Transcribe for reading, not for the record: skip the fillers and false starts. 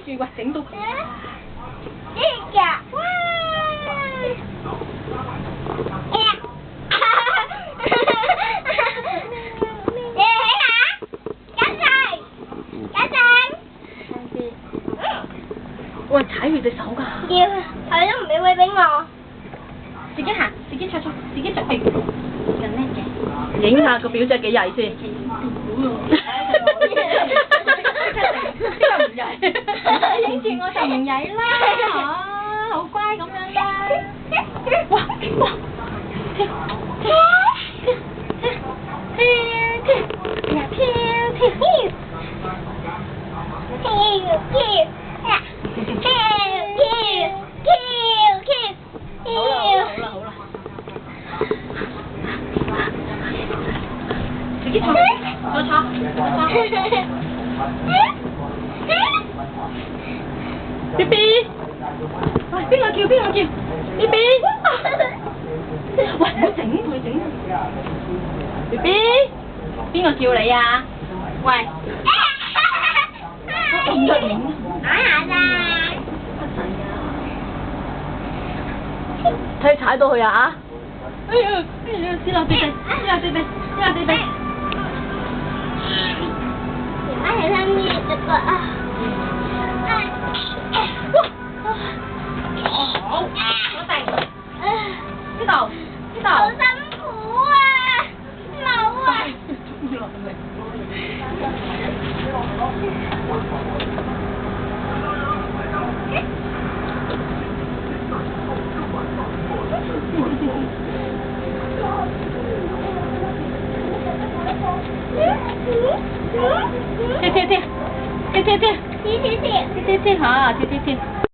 住，喂，整到佢啊！呢個，哇！你睇下，緊嚟，緊嚟。喂，踩住隻手㗎。要，佢都唔俾位俾我。自己行，自己坐，自己着地。咁叻嘅。影下個表姐幾曳先。影住我就唔曳啦，嚇，好乖咁樣啦。哇哇！跳跳跳跳跳跳跳跳。好啦，自己坐，坐。B B， 喂，邊個叫？B B， 喂，唔好整佢。B B， 邊個叫你啊？喂，我唔得影。打下咋？睇踩到佢啊！哎呀，知啦，地。我喺上面這個啊。好，我定。呢度。好辛苦啊！冇啊！跳，嚇，跳。